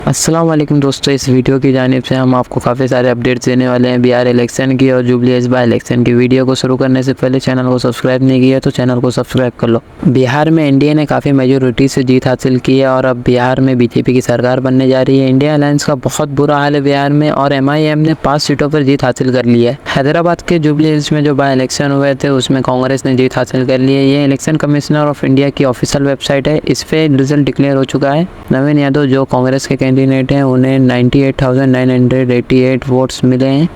अस्सलाम वालेकुम दोस्तों, इस वीडियो की जानिब से हम आपको काफ़ी सारे अपडेट्स देने वाले हैं बिहार इलेक्शन की और जुबली हिल्स इलेक्शन की। वीडियो को शुरू करने से पहले चैनल को सब्सक्राइब नहीं किया तो चैनल को सब्सक्राइब कर लो। बिहार में एनडीए ने काफ़ी मेजोरिटी से जीत हासिल की है और अब बिहार में बीजेपी की सरकार बनने जा रही है। इंडिया अलायंस का बहुत बुरा हाल है बिहार में और एमआईएम ने 5 सीटों पर जीत हासिल कर ली है। हैदराबाद के जुबली हिल्स में जो बाई इलेक्शन हुए थे उसमें कांग्रेस ने जीत हासिल कर ली है। ये इलेक्शन कमिश्नर ऑफ इंडिया की ऑफिशियल वेबसाइट है, इस पे रिजल्ट डिक्लेयर हो चुका है। नवीन यादव जो कांग्रेस के कैंडिडेट हैं उन्हें 98,988 वोट्स मिले हैं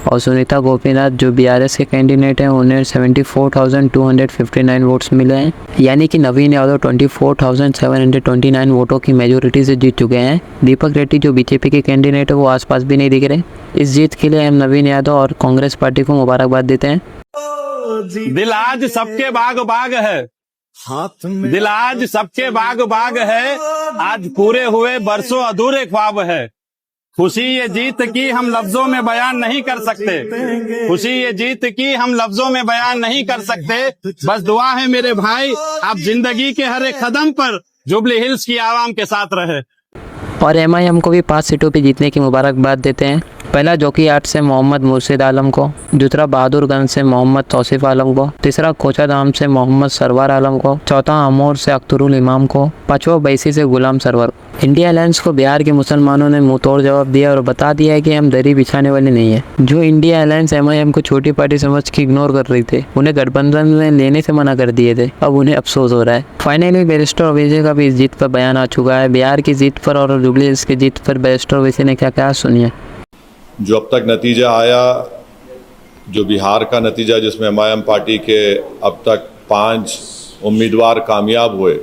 और सुनीता गोपीनाथ जो बीआरएस के कैंडिडेट हैं उन्हें 74,259 वोट्स मिले हैं। यानी कि नवीन यादव 24,729 वोटों की मेजोरिटी से जीत चुके हैं। दीपक रेड्डी जो बीजेपी के कैंडिडेट है वो आसपास भी नहीं दिख रहे। इस जीत के लिए हम नवीन यादव और कांग्रेस पार्टी को मुबारकबाद देते हैं। दिल आज सबके बाग बाग है, दिल आज सबके बाग बाग है, आज पूरे हुए बरसों अधूरे ख्वाब है। खुशी ये जीत की हम लफ्जों में बयान नहीं कर सकते, खुशी ये जीत की हम लफ्जों में बयान नहीं कर सकते। बस दुआ है मेरे भाई आप जिंदगी के हर एक कदम पर जुबली हिल्स की आवाम के साथ रहे। और एमआईएम को भी 5 सीटों पर जीतने की मुबारकबाद देते हैं। पहला जोकीहाट से मोहम्मद मुर्शिद आलम को, दूसरा बहादुरगंज से मोहम्मद तौसीफ आलम को, तीसरा कोचाधाम से मोहम्मद सरवर आलम को, चौथा अमोर से अख्तरुल इमाम को, पांचवा बैसी से गुलाम सरवर। इंडिया अलायंस को बिहार के मुसलमानों ने मुंह तोड़ जवाब दिया और बता दिया है कि हम दरी बिछाने वाले नहीं है। जो इंडिया अलायंस एमआईएम को छोटी पार्टी समझ के इग्नोर कर रही थी, उन्हें गठबंधन में लेने से मना कर दिए थे, अब उन्हें अफसोस हो रहा है। फाइनली बैरिस्टर ओवैसी का भी इस जीत पर बयान आ चुका है। बिहार की जीत पर और जुबली हिल्स की जीत पर बैरिस्टर ओवैसी ने क्या कहा सुनिए। जो अब तक नतीजा आया, जो बिहार का नतीजा जिसमें एमआईएम पार्टी के अब तक 5 उम्मीदवार कामयाब हुए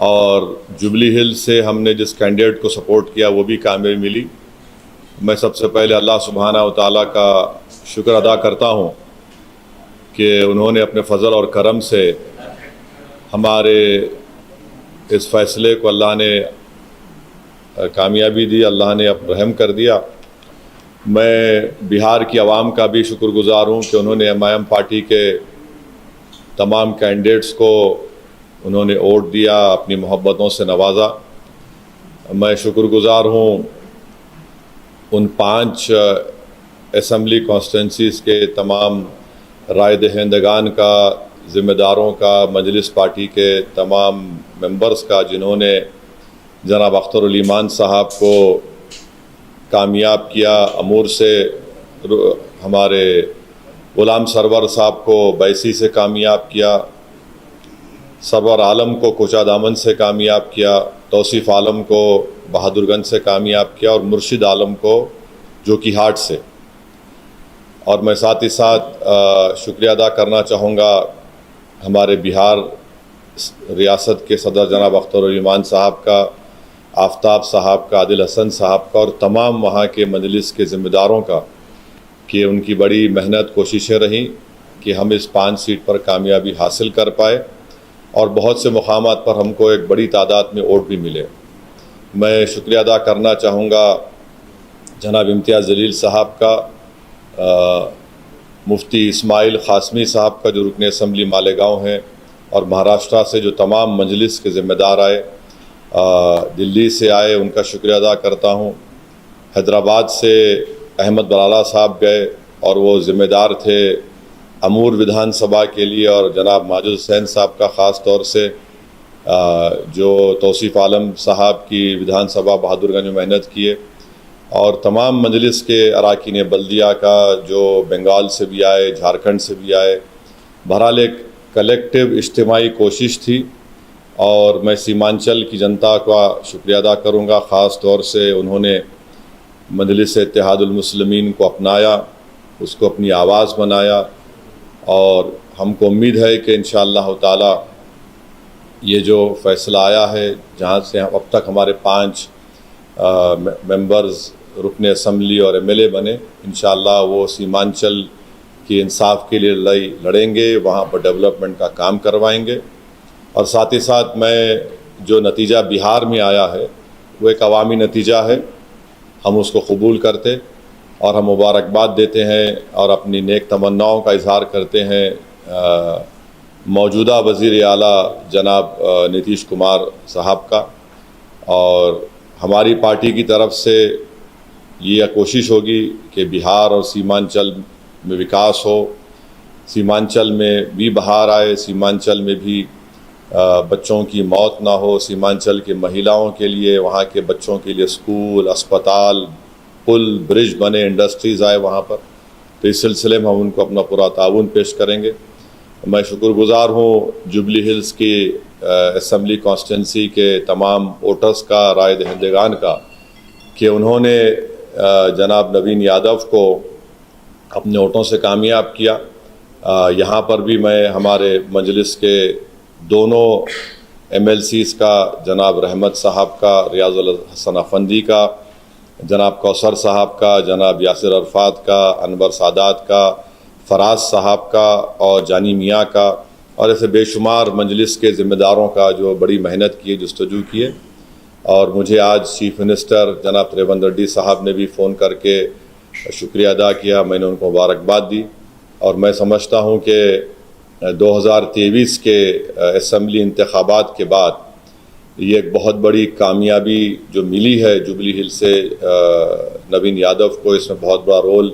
और जुबली हिल्स से हमने जिस कैंडिडेट को सपोर्ट किया वो भी कामयाबी मिली। मैं सबसे पहले अल्लाह सुब्हाना व तआला का शुक्र अदा करता हूँ कि उन्होंने अपने फजल और करम से हमारे इस फैसले को अल्लाह ने कामयाबी दी, अल्लाह ने रहम कर दिया। मैं बिहार की आवाम का भी शुक्रगुजार हूँ कि उन्होंने एमआईएम पार्टी के तमाम कैंडिडेट्स को उन्होंने वोट दिया, अपनी मोहब्बतों से नवाजा। मैं शुक्रगुजार हूँ उन 5 असम्बली कॉन्स्टिट्यूंसीज़ के तमाम राय दहिंदगान का, ज़िम्मेदारों का, मजलिस पार्टी के तमाम मेंबर्स का जिन्होंने जनाब अख्तरुल ईमान साहब को कामयाब किया। अमूर से हमारे गुलाम सरवर साहब को बैसी से कामयाब किया, सरवर आलम को कोचाधाम से कामयाब किया, तौसीफ आलम को बहादुरगंज से कामयाब किया और मुर्शिद आलम को जोकीहाट से। और मैं साथ ही साथ शुक्रिया अदा करना चाहूँगा हमारे बिहार रियासत के सदर जनाब अख्तरुल ईमान साहब का, आफ्ताब साहब का, आदिल हसन साहब का और तमाम वहाँ के मजलिस के ज़िम्मेदारों का कि उनकी बड़ी मेहनत कोशिशें रहीं कि हम इस 5 सीट पर कामयाबी हासिल कर पाए और बहुत से मुकामात पर हमको एक बड़ी तादाद में वोट भी मिले। मैं शुक्रिया अदा करना चाहूँगा जनाब इम्तियाज़ जलील साहब का, मुफ्ती इस्माइल क़ासमी साहब का जो रुकन असम्बली मालेगांव हैं, और महाराष्ट्र से जो तमाम मजलिस के ज़िम्मेदार आए, दिल्ली से आए, उनका शुक्रिया अदा करता हूँ। हैदराबाद से अहमद बलाला साहब गए और वो ज़िम्मेदार थे अमूर विधानसभा के लिए, और जनाब माजिद हुसैन साहब का ख़ास तौर से जो तौसीफ आलम साहब की विधानसभा बहादुरगंज में मेहनत किए, और तमाम मजलिस के अरकान बल्दिया का जो बंगाल से भी आए, झारखंड से भी आए। बहरहाल एक कलेक्टिव इज्तिमाई कोशिश थी और मैं सीमांचल की जनता का शुक्रिया अदा करूँगा। ख़ास तौर से उन्होंने मजलिस इत्तेहादुल मुस्लिमीन को अपनाया, उसको अपनी आवाज़ बनाया और हमको उम्मीद है कि इंशाअल्लाह ताला ये जो फ़ैसला आया है, जहाँ से अब तक हमारे 5 मेंबर्स रुकने असम्बली और एमएलए बने, इंशाअल्लाह वो सीमांचल की इंसाफ के लिए लड़ाई लड़ेंगे, वहाँ पर डेवलपमेंट का काम करवाएंगे। और साथ ही साथ मैं जो नतीजा बिहार में आया है वो एक अवामी नतीजा है, हम उसको कबूल करते और हम मुबारकबाद देते हैं और अपनी नेक तमन्नाओं का इजहार करते हैं मौजूदा वज़ीर आला जनाब नीतीश कुमार साहब का। और हमारी पार्टी की तरफ से ये कोशिश होगी कि बिहार और सीमांचल में विकास हो, सीमांचल में भी बहार आए, सीमांचल में भी बच्चों की मौत ना हो, सीमांचल की महिलाओं के लिए, वहाँ के बच्चों के लिए स्कूल, अस्पताल, पुल, ब्रिज बने, इंडस्ट्रीज़ आए वहाँ पर। तो इस सिलसिले में हम उनको अपना पूरा ताउन पेश करेंगे। मैं शुक्रगुजार हूँ जुबली हिल्स की असम्बली कॉन्स्टिट्यूंसी के तमाम वोटर्स का, राय दहिंदगान का, कि उन्होंने जनाब नवीन यादव को अपने वोटों से कामयाब किया। यहाँ पर भी मैं हमारे मजलिस के दोनों MLCs का, जनाब रहमत साहब का, रियाजुल हसन अफंदी का, जनाब कौसर साहब का, जनाब यासिर अरफात का, अनवर सादात का, फराज साहब का और जानी मियाँ का, और ऐसे बेशुमार मजलिस के ज़िम्मेदारों का जो बड़ी मेहनत की, जस्तजू किए। और मुझे आज चीफ मिनिस्टर जनाब रेवंत रेड्डी साहब ने भी फ़ोन करके शुक्रिया अदा किया, मैंने उनको मुबारकबाद दी। और मैं समझता हूँ कि 2023 के असम्बली इंतखाबात के बाद ये एक बहुत बड़ी कामयाबी जो मिली है जुबली हिल से नवीन यादव को, इसमें बहुत बड़ा रोल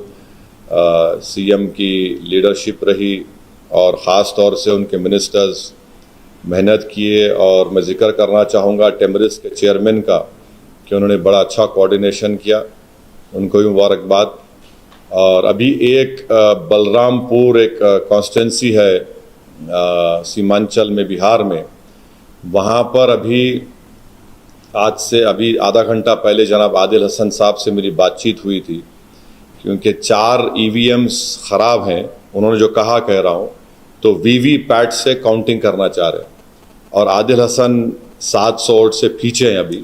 CM की लीडरशिप रही और ख़ास तौर से उनके मिनिस्टर्स मेहनत किए। और मैं ज़िक्र करना चाहूँगा टेमरिस के चेयरमैन का कि उन्होंने बड़ा अच्छा कोऑर्डिनेशन किया, उनको भी मुबारकबाद। और अभी एक बलरामपुर एक कॉन्स्टिट्यूंसी है सीमांचल में, बिहार में, वहाँ पर अभी आज से अभी आधा घंटा पहले जनाब आदिल हसन साहब से मेरी बातचीत हुई थी, क्योंकि 4 EVMs ख़राब हैं। उन्होंने जो कहा कह रहा हूँ, तो VVPAT से काउंटिंग करना चाह रहे हैं और आदिल हसन 700 वोट से पीछे हैं अभी।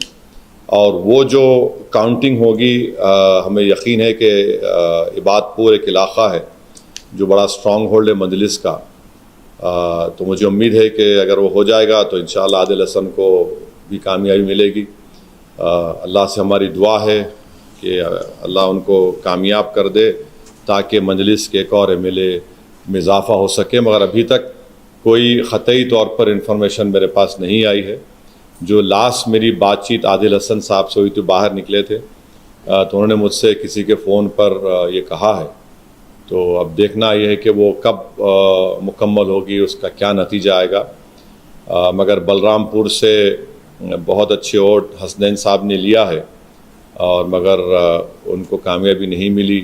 और वो जो काउंटिंग होगी, हमें यकीन है कि इबादपुर एक इलाक़ा है जो बड़ा स्ट्रॉन्ग होल्ड है मजलिस का, तो मुझे उम्मीद है कि अगर वो हो जाएगा तो इंशाअल्लाह आदिल हसन को भी कामयाबी मिलेगी। अल्लाह से हमारी दुआ है कि अल्लाह उनको कामयाब कर दे ताकि मजलिस के एक और MLA में इजाफ़ा हो सके। मगर अभी तक कोई ख़तई तौर पर इंफॉर्मेशन मेरे पास नहीं आई है। जो लास्ट मेरी बातचीत आदिल हसन साहब से हुई थी, बाहर निकले थे, तो उन्होंने मुझसे किसी के फ़ोन पर ये कहा है। तो अब देखना ये है कि वो कब मुकम्मल होगी, उसका क्या नतीजा आएगा। मगर बलरामपुर से बहुत अच्छे वोट हसनैन साहब ने लिया है और मगर उनको कामयाबी नहीं मिली।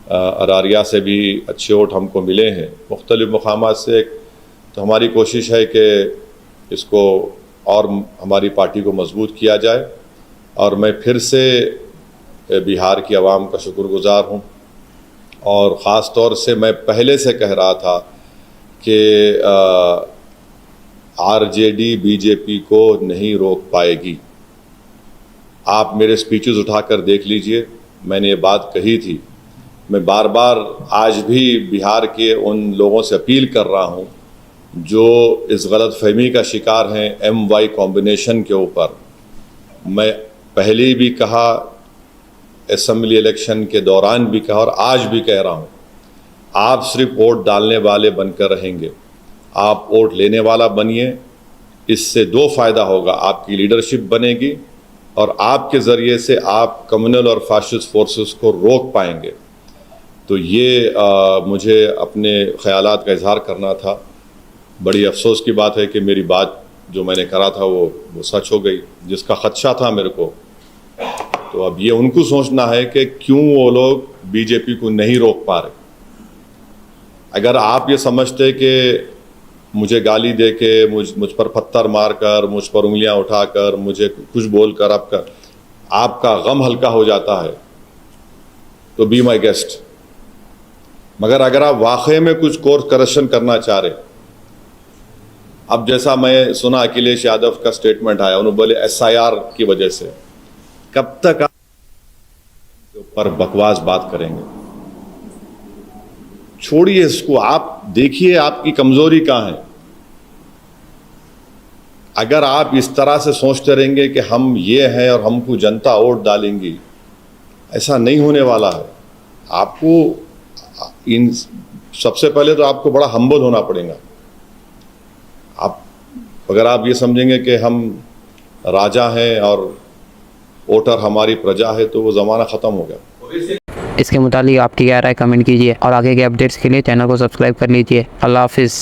अरारिया से भी अच्छे वोट हमको मिले हैं मुख्तलिफ़ मकामात से। तो हमारी कोशिश है कि इसको और हमारी पार्टी को मजबूत किया जाए। और मैं फिर से बिहार की आवाम का शुक्रगुजार हूँ और ख़ास तौर से मैं पहले से कह रहा था कि RJD BJP को नहीं रोक पाएगी। आप मेरे स्पीचेस उठाकर देख लीजिए, मैंने ये बात कही थी। मैं बार बार आज भी बिहार के उन लोगों से अपील कर रहा हूँ जो इस गलत फहमी का शिकार हैं MY कॉम्बिनेशन के ऊपर। मैं पहले भी कहा, असम्बली इलेक्शन के दौरान भी कहा और आज भी कह रहा हूँ, आप सिर्फ वोट डालने वाले बनकर रहेंगे, आप वोट लेने वाला बनिए। इससे 2 फ़ायदा होगा, आपकी लीडरशिप बनेगी और आपके ज़रिए से आप कम्युनल और फाशिस्ट फोर्सेस को रोक पाएंगे। तो ये मुझे अपने ख़यालात का इजहार करना था। बड़ी अफसोस की बात है कि मेरी बात जो मैंने करा था वो सच हो गई, जिसका ख़दशा था मेरे को। तो अब ये उनको सोचना है कि क्यों वो लोग BJP को नहीं रोक पा रहे। अगर आप ये समझते कि मुझे गाली दे के, मुझ पर पत्थर मारकर, मुझ पर उंगलियां उठाकर, मुझे कुछ बोलकर आपका गम हल्का हो जाता है, तो बी माई गेस्ट। मगर अगर आप वाकई में कुछ कोर्स करेक्शन करना चाह रहे, अब जैसा मैं सुना अखिलेश यादव का स्टेटमेंट आया, उन्होंने बोले SIR की वजह से, कब तक आप ऊपर बकवास बात करेंगे? छोड़िए इसको, आप देखिए आपकी कमजोरी कहाँ है। अगर आप इस तरह से सोचते रहेंगे कि हम ये हैं और हमको जनता वोट डालेंगी, ऐसा नहीं होने वाला है। आपको इन सबसे पहले तो आपको बड़ा हम्बल होना पड़ेगा। अगर आप ये समझेंगे कि हम राजा हैं और वोटर हमारी प्रजा है, तो वो ज़माना ख़त्म हो गया। इसके मुतालिक आपकी क्या राय कमेंट कीजिए और आगे के अपडेट्स के लिए चैनल को सब्सक्राइब कर लीजिए। अल्लाह हाफिज़।